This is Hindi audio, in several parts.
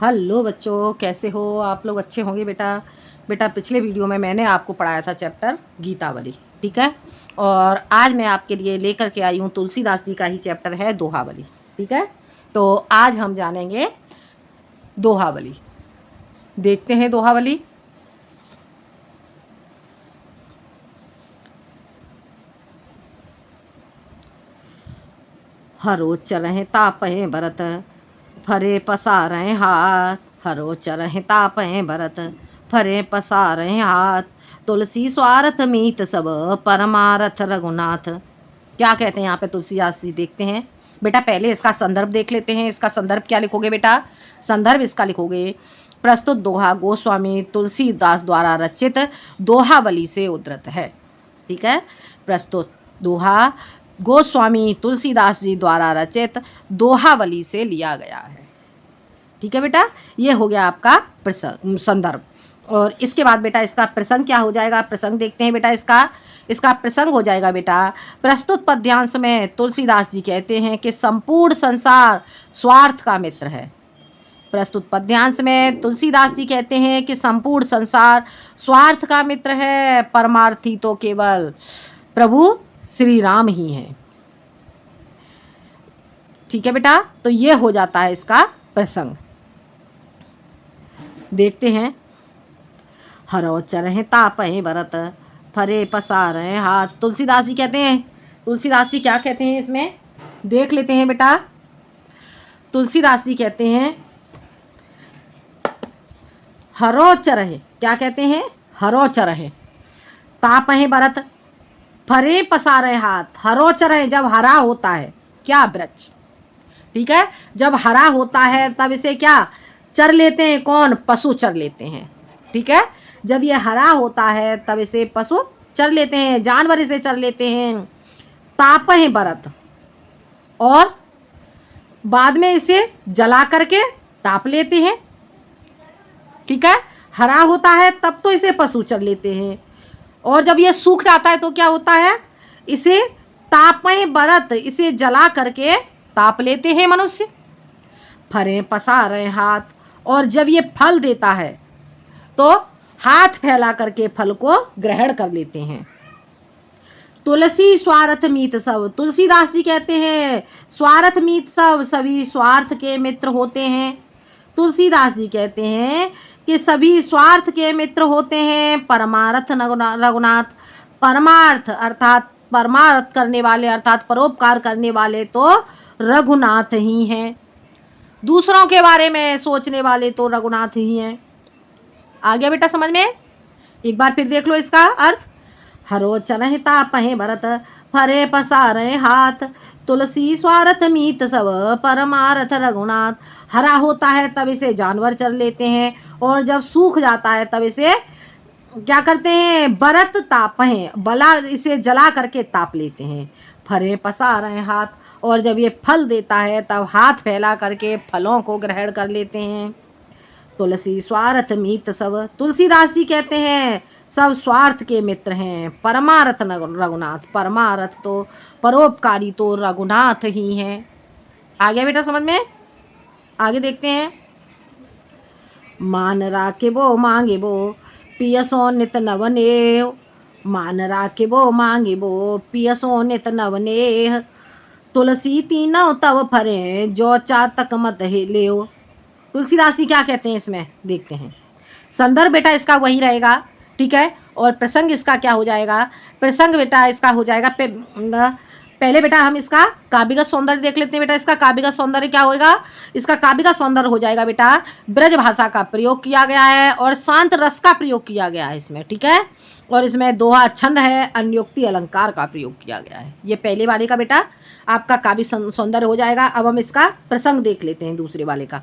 हेलो बच्चों, कैसे हो आप लोग? अच्छे होंगे बेटा। बेटा पिछले वीडियो में मैंने आपको पढ़ाया था चैप्टर गीतावली, ठीक है। और आज मैं आपके लिए लेकर के आई हूँ तुलसीदास जी का ही चैप्टर है दोहावली, ठीक है। तो आज हम जानेंगे दोहावली। देखते हैं दोहावली। हरो चरहि तापहि भरत, फरे पसारहि हाथ। हरो चरहि तापहि भरत, फरे पसारहि हाथ। तुलसी स्वार्थ मीत सब, परमारथ रघुनाथ। क्या कहते हैं यहाँ पे तुलसीदास जी? देखते हैं बेटा। पहले इसका संदर्भ देख लेते हैं। इसका संदर्भ क्या लिखोगे बेटा? संदर्भ इसका लिखोगे, प्रस्तुत दोहा गोस्वामी तुलसीदास द्वारा रचित दोहावली से उद्धृत है, ठीक है। प्रस्तुत दोहा गोस्वामी तुलसीदास जी द्वारा रचित दोहावली से लिया गया है, ठीक है बेटा। ये हो गया आपका प्रसंग, संदर्भ। और इसके बाद बेटा इसका प्रसंग क्या हो जाएगा? प्रसंग देखते हैं बेटा। इसका प्रसंग हो जाएगा बेटा, प्रस्तुत पद्यांश में तुलसीदास जी कहते हैं कि संपूर्ण संसार स्वार्थ का मित्र है। प्रस्तुत पद्यांश में तुलसीदास जी कहते हैं कि संपूर्ण संसार स्वार्थ का मित्र है, परमार्थी तो केवल प्रभु श्री राम ही हैं, ठीक है बेटा। तो ये हो जाता है इसका प्रसंग। देखते हैं। हरो चरहि तापहि भरत, फरे पसारहि हाथ। तुलसीदास जी कहते हैं, तुलसीदास जी क्या कहते हैं इसमें? देख लेते हैं बेटा। तुलसीदास जी कहते हैं हरो चरहि, क्या कहते हैं? हरो चरहि तापहि भरत, फरे पसारहि हाथ। हरो चरहि, जब हरा होता है क्या? वृक्ष, ठीक है। जब हरा होता है तब इसे क्या चर लेते हैं? कौन? पशु चर लेते हैं, ठीक है। जब ये हरा होता है तब इसे पशु चर लेते हैं, जानवर इसे चर लेते हैं। तापहि भरत, और बाद में इसे जला करके ताप लेते हैं, ठीक है। हरा होता है तब तो इसे पशु चर लेते हैं, और जब ये सूख जाता है तो क्या होता है? इसे तापहि भरत, इसे जला करके ताप लेते हैं मनुष्य। फरे पसारहि हाथ, और जब ये फल देता है तो हाथ फैला करके फल को ग्रहण कर लेते हैं। तुलसी स्वार्थ मीत सब, तुलसीदास जी कहते हैं स्वार्थ मीत सब, सभी स्वार्थ के मित्र होते हैं। तुलसीदास जी कहते हैं कि सभी स्वार्थ के मित्र होते हैं। परमार्थ रघुनाथ, परमार्थ अर्थात परमार्थ करने वाले अर्थात परोपकार करने वाले तो रघुनाथ ही हैं। दूसरों के बारे में सोचने वाले तो रघुनाथ ही हैं। आ गया बेटा समझ में? एक बार फिर देख लो इसका अर्थ। हरो चरहि तापहि भरत, फरे पसारहि हाथ। तुलसी स्वार्थ मीत सब, परमारथ रघुनाथ। हरा होता है तब इसे जानवर चर लेते हैं, और जब सूख जाता है तब इसे क्या करते हैं? भरत तापहि, बला इसे जला करके ताप लेते हैं। फरे पसारहि हाथ, और जब ये फल देता है तब हाथ फैला करके फलों को ग्रहण कर लेते हैं। तुलसी स्वार्थ मीत सब, तुलसीदास जी कहते हैं सब स्वार्थ के मित्र हैं। परमारथ रघुनाथ, परमारथ तो परोपकारी तो रघुनाथ ही हैं। आ गया बेटा समझ में? आगे देखते हैं। मान राके वो मांगे वो, पियसो नित नवनेह। मान राके वो मांगे वो, पियसो नित नवनेह। तुलसी तीनों तब फरे, जो चातक मत लेओ। तुलसीदास जी क्या कहते हैं इसमें? देखते हैं। संदर्भ बेटा इसका वही रहेगा, ठीक है। और प्रसंग इसका क्या हो जाएगा? प्रसंग बेटा इसका हो जाएगा पहले बेटा हम इसका काव्यगत सौंदर्य देख लेते हैं बेटा। इसका काव्यगत सौंदर्य क्या होगा? इसका काव्यगत सौंदर्य हो जाएगा बेटा, ब्रज भाषा का प्रयोग किया गया है और शांत रस का प्रयोग किया गया है इसमें, ठीक है। और इसमें दोहा छंद है, अन्योक्ति अलंकार का प्रयोग किया गया है। ये पहले वाले का बेटा आपका काव्य सौंदर्य हो जाएगा। अब हम इसका प्रसंग देख लेते हैं दूसरे वाले का।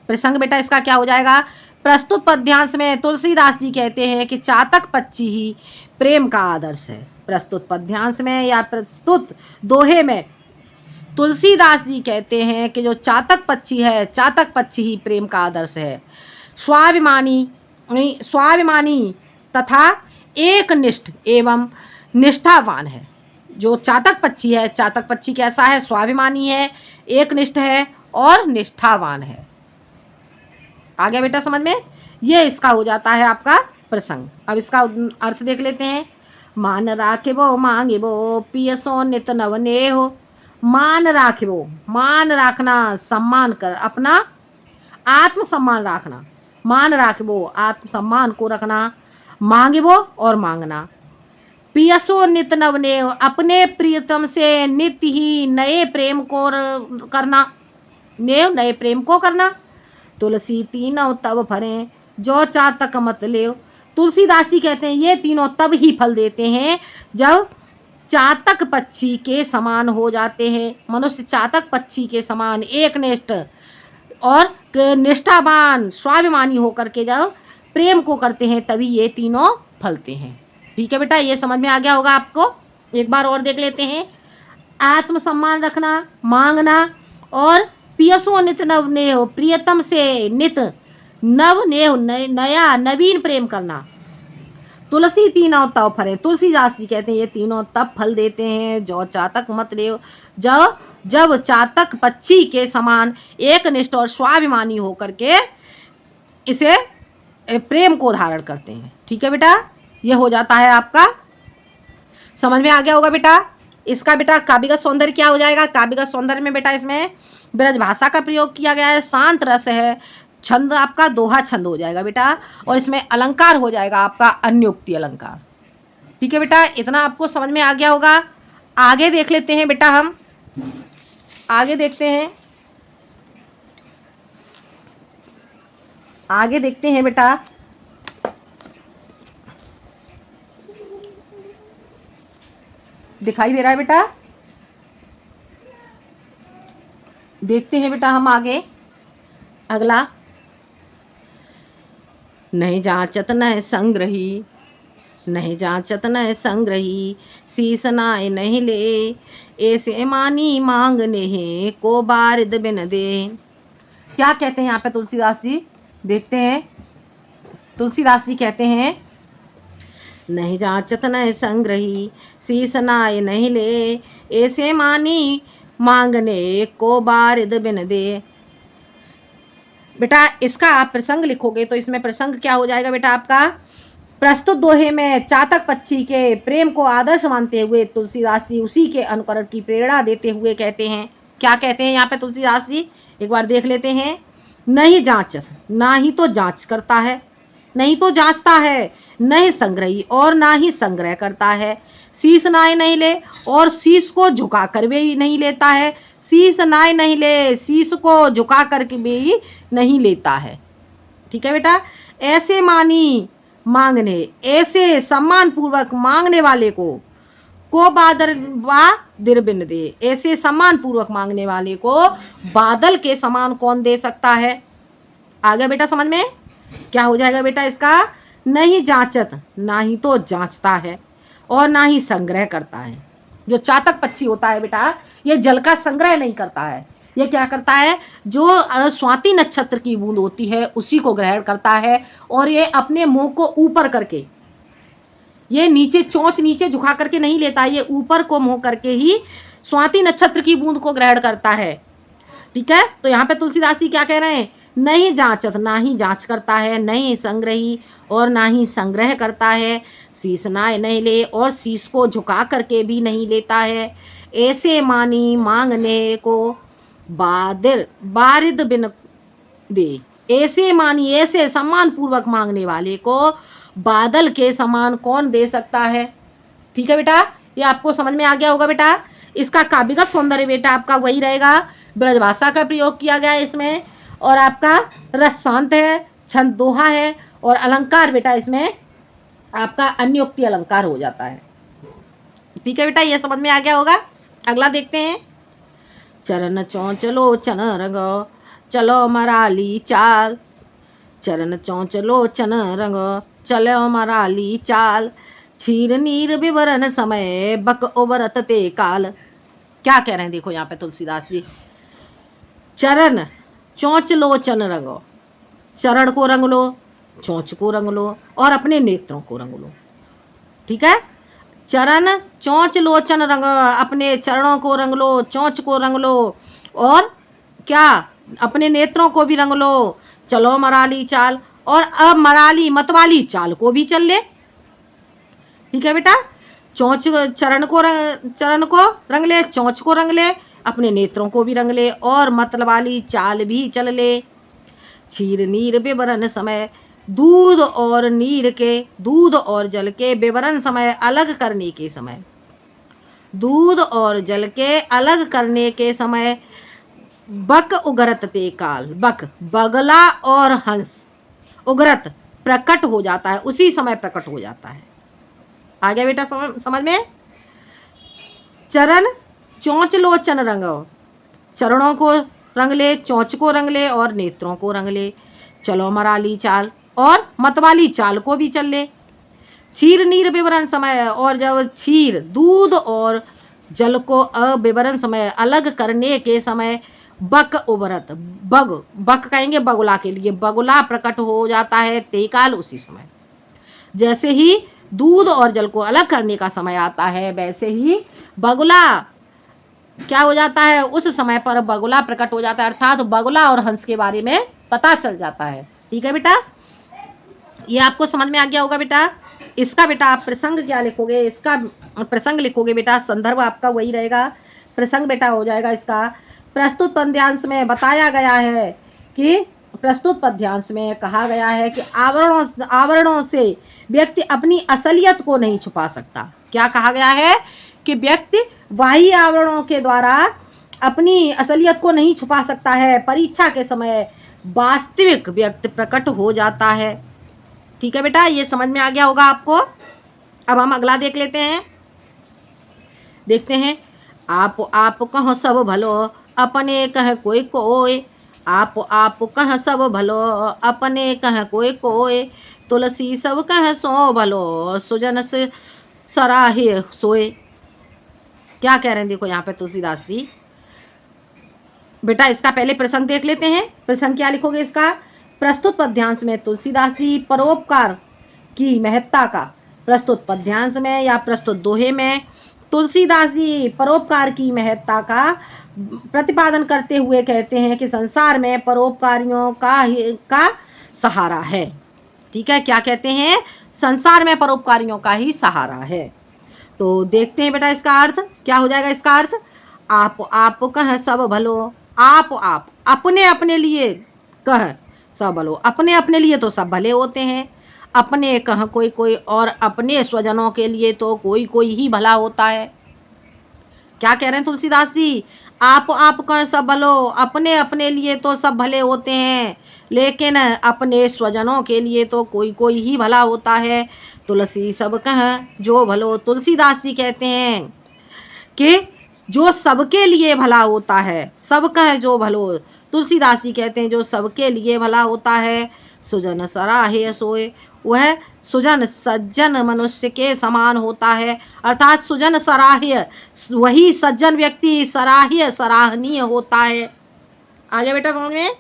प्रसंग बेटा इसका क्या हो जाएगा? प्रस्तुत पद्यांश में तुलसीदास जी कहते हैं कि चातक पक्षी ही प्रेम का आदर्श है। प्रस्तुत पद्यांश में या प्रस्तुत दोहे में तुलसीदास जी कहते हैं कि जो चातक पक्षी है, चातक पक्षी ही प्रेम का आदर्श है। स्वाभिमानी तथा एकनिष्ठ एवं निष्ठावान है। जो चातक पक्षी है, चातक पक्षी कैसा है? स्वाभिमानी है, एकनिष्ठ है और निष्ठावान है। आ गया बेटा समझ में? ये इसका हो जाता है आपका प्रसंग। अब इसका अर्थ देख लेते हैं। मान राखिबो मांगिबो पियसो नित नवने हो। मान राखिबो, मान राखना, सम्मान कर, अपना आत्म सम्मान रखना। मान राखिबो, आत्म सम्मान को रखना। मांगिबो और मांगना। पियसो नित नवने, अपने प्रियतम से नित्य ही नए प्रेम को करना, नए प्रेम को करना। तुलसी तीनों तब फरे जो चातक मत ले। तुलसीदास जी कहते हैं ये तीनों तब ही फल देते हैं जब चातक पक्षी के समान हो जाते हैं। मनुष्य चातक पक्षी के समान एकनिष्ठ और निष्ठावान स्वाभिमानी होकर के जब प्रेम को करते हैं तभी ये तीनों फलते हैं। ठीक है बेटा, ये समझ में आ गया होगा आपको। एक बार और देख लेते हैं। आत्मसम्मान रखना, मांगना, और पियसो नित नव नेह, प्रियतम से नित नव नेह, नया नवीन प्रेम करना। तुलसी तीनों तब फरे, तुलसीदास जी कहते हैं ये तीनों तब फल देते हैं जो चातक मत ले, जब चातक पक्षी के समान एकनिष्ठ और स्वाभिमानी होकर के इसे प्रेम को धारण करते हैं। ठीक है बेटा, ये हो जाता है आपका। समझ में आ गया होगा बेटा। इसका बेटा काव्यगत सौंदर्य क्या हो जाएगा? काव्यगत सौंदर्य में बेटा इसमें ब्रज भाषा का प्रयोग किया गया है, शांत रस है, छंद आपका दोहा छंद हो जाएगा बेटा, और इसमें अलंकार हो जाएगा आपका अन्योक्ति अलंकार। ठीक है बेटा, इतना आपको समझ में आ गया होगा। आगे देख लेते हैं बेटा, हम आगे देखते हैं, आगे देखते हैं बेटा। दिखाई दे रहा है बेटा? देखते हैं बेटा हम आगे अगला। नहीं जांचत न संग्रही, नहीं जांचत न संग्रही, शीस नाय नहीं ले, ऐसे मानी मांगने हैं को बारिद बिन दे। क्या कहते हैं यहाँ पे तुलसीदास जी? देखते हैं। तुलसीदास जी कहते हैं नहीं जांचत न संग्रही, शीस नाय नहीं ले, ऐसे मानी मांगने को बारिद बिन दे। बेटा इसका आप प्रसंग लिखोगे तो इसमें प्रसंग क्या हो जाएगा बेटा आपका? प्रस्तुत दोहे में चातक पक्षी के प्रेम को आदर्श मानते हुए तुलसीदास जी उसी के अनुकरण की प्रेरणा देते हुए कहते हैं। क्या कहते हैं यहाँ पे तुलसीदास जी? एक बार देख लेते हैं। नहीं जांचत, ना ही तो जांच करता है, नहीं तो जांचता है, नहीं संग्रही और ना ही संग्रह करता है, शीस नाय नहीं ले और शीस को झुका कर भी नहीं लेता है, शीस नाय नहीं ले, शीस को झुका करके भी नहीं लेता है। ठीक है बेटा, ऐसे मानी मांगने, ऐसे सम्मान पूर्वक मांगने वाले को बादल बिन दे, ऐसे सम्मान पूर्वक मांगने वाले को बादल के समान कौन दे सकता है? आ गया बेटा समझ में? क्या हो जाएगा बेटा इसका? नहीं जांचत, ना ही तो जांचता है और ना ही संग्रह करता है। जो चातक पक्षी होता है बेटा, ये जल का संग्रह नहीं करता है। ये क्या करता है? जो स्वाति नक्षत्र की बूंद होती है उसी को ग्रहण करता है, और ये अपने मुंह को ऊपर करके, ये नीचे चोंच नीचे झुका करके नहीं लेता, ये ऊपर को मुंह करके ही स्वाति नक्षत्र की बूंद को ग्रहण करता है। ठीक है, तो यहाँ पे तुलसीदास जी क्या कह रहे हैं? नहीं जांचत, ना ही जांच करता है, नहीं संग्रही और ना ही संग्रह करता है, शीस नाय नहीं ले और शीस को झुका करके भी नहीं लेता है, ऐसे मानी मांगने को बारिद बिन दे, ऐसे मानी ऐसे सम्मान पूर्वक मांगने वाले को बादल के समान कौन दे सकता है? ठीक है बेटा, ये आपको समझ में आ गया होगा बेटा। इसका काव्यगत सौंदर्य बेटा आपका वही रहेगा, ब्रजभाषा का प्रयोग किया गया है इसमें, और आपका रस शांत है, छंद दोहा है, और अलंकार बेटा इसमें आपका अन्योक्ति अलंकार हो जाता है। ठीक है बेटा, ये समझ में आ गया होगा। अगला देखते हैं। चरण चौंचलो चन रंग, चलो मराली चाल, चरण चौंचलो चन रंग, चलो मराली चाल, छीर नीर विवरण समय, बक उबरत ते काल। क्या कह रहे हैं देखो यहाँ पे तुलसीदास जी? चरण चौंच लो चन रंगो, चरण को रंग लो, चौंच को रंग लो, और अपने नेत्रों को रंग लो। ठीक है, चरण चौंच लोचन रंग, अपने चरणों को रंग लो, चौंच को रंग लो, और क्या अपने नेत्रों को भी रंग लो, चलो मराली चाल, और अब मराली मतवाली चाल को भी चल ले। ठीक है बेटा, चोंच चरण को रंग ले, चोंच को रंग ले, अपने नेत्रों को भी रंग ले, और मतवाली चाल भी चल ले। क्षीर नीर विवरण समय, दूध और जल के विवरण समय अलग करने के समय, दूध और जल के अलग करने के समय, बक उगरत ते काल, बक बगला और हंस, उगरत प्रकट हो जाता है, उसी समय प्रकट हो जाता है। आ गया बेटा समझ में? चरण चोंच लोचन रंगो, चरणों को रंग ले, चोंच को रंग ले, और नेत्रों को रंग ले, चलो मराली चाल, और मतवाली चाल को भी चल ले। क्षीर नीर विवरण समय, और जब क्षीर दूध और जल को अविवरण समय अलग करने के समय, बक उबरत, बक कहेंगे बगुला के लिए, बगुला प्रकट हो जाता है तेकाल, उसी समय। जैसे ही दूध और जल को अलग करने का समय आता है, वैसे ही बगुला क्या हो जाता है, उस समय पर बगुला प्रकट हो जाता है, अर्थात बगुला और हंस के बारे में पता चल जाता है। ठीक है बेटा, ये आपको समझ में आ गया होगा बेटा। इसका बेटा आप प्रसंग क्या लिखोगे, इसका प्रसंग लिखोगे बेटा, संदर्भ आपका वही रहेगा, प्रसंग बेटा हो जाएगा इसका। प्रस्तुत पद्यांश में बताया गया है कि, प्रस्तुत पद्यांश में कहा गया है कि आवरणों से व्यक्ति अपनी असलियत को नहीं छुपा सकता। क्या कहा गया है कि व्यक्ति बाह्य आवरणों के द्वारा अपनी असलियत को नहीं छुपा सकता है, परीक्षा के समय वास्तविक व्यक्ति प्रकट हो जाता है। ठीक है बेटा, ये समझ में आ गया होगा आपको। अब हम अगला देख लेते हैं, देखते हैं। आप कहो सब भलो, अपने कह कोई कोय, आप कह सब भलो, अपने कह कोई कोय, तुलसी सब कह सो भलो, सुजन से सराहे सोए। क्या कह रहे हैं देखो यहाँ पे तुलसीदास जी। बेटा इसका पहले प्रसंग देख लेते हैं। प्रसंग क्या लिखोगे इसका? प्रस्तुत पद्यांश में तुलसीदास जी परोपकार की महत्ता का, प्रस्तुत पद्यांश में या प्रस्तुत दोहे में तुलसीदास जी परोपकार की महत्ता का प्रतिपादन करते हुए कहते हैं कि संसार में परोपकारियों का सहारा है। ठीक है, क्या कहते हैं? संसार में परोपकारियों का ही सहारा है। तो देखते हैं बेटा इसका अर्थ क्या हो जाएगा। इसका अर्थ, आप कह सब भलो, आप अपने अपने लिए कह सब भलो, अपने अपने लिए तो सब भले होते हैं, अपने कह कोई कोई, और अपने स्वजनों के लिए तो कोई कोई ही भला होता है। क्या कह रहे हैं तुलसीदास जी? आप कह सब भलो, अपने अपने लिए तो सब भले होते हैं, लेकिन अपने स्वजनों के लिए तो कोई कोई ही भला होता है। तुलसी सब कह जो भलो, तुलसीदास जी कहते हैं कि जो सबके लिए भला होता है, सब कह जो भलो, तुलसीदास जी कहते हैं जो सबके लिए भला होता है। सुजन सराहे सोए, वह सुजन सज्जन मनुष्य के समान होता है, अर्थात सुजन सराह्य, वही सज्जन व्यक्ति सराह्य सराहनीय होता है। आ गया बेटा समझ में?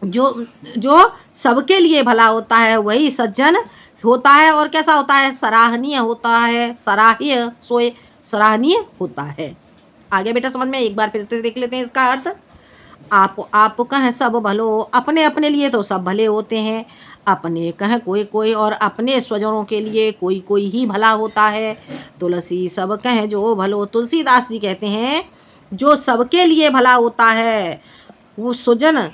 जो सबके लिए भला होता है वही सज्जन होता है, और कैसा होता है? सराहनीय होता है, सराह्य सोए सराहनीय होता है। आ गया बेटा समझ में? एक बार फिर से देख लेते हैं इसका अर्थ। आप कह सब भलो, अपने अपने लिए तो सब भले होते हैं, अपने कह कोई कोई, और अपने स्वजनों के लिए कोई कोई ही भला होता है। तुलसी सब कह जो भलो, तुलसीदास जी कहते हैं जो सबके लिए भला होता है वो सुजन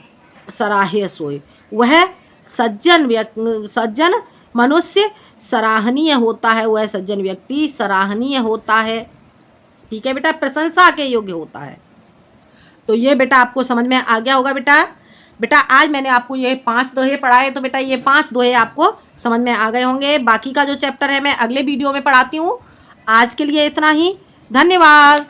सराह्य सोए, वह सज्जन मनुष्य सराहनीय होता है, वह सज्जन व्यक्ति सराहनीय होता है। ठीक है बेटा, प्रशंसा के योग्य होता है। तो ये बेटा आपको समझ में आ गया होगा बेटा आज मैंने आपको ये 5 दोहे पढ़ाए, तो बेटा ये 5 दोहे आपको समझ में आ गए होंगे। बाकी का जो चैप्टर है मैं अगले वीडियो में पढ़ाती हूँ। आज के लिए इतना ही, धन्यवाद।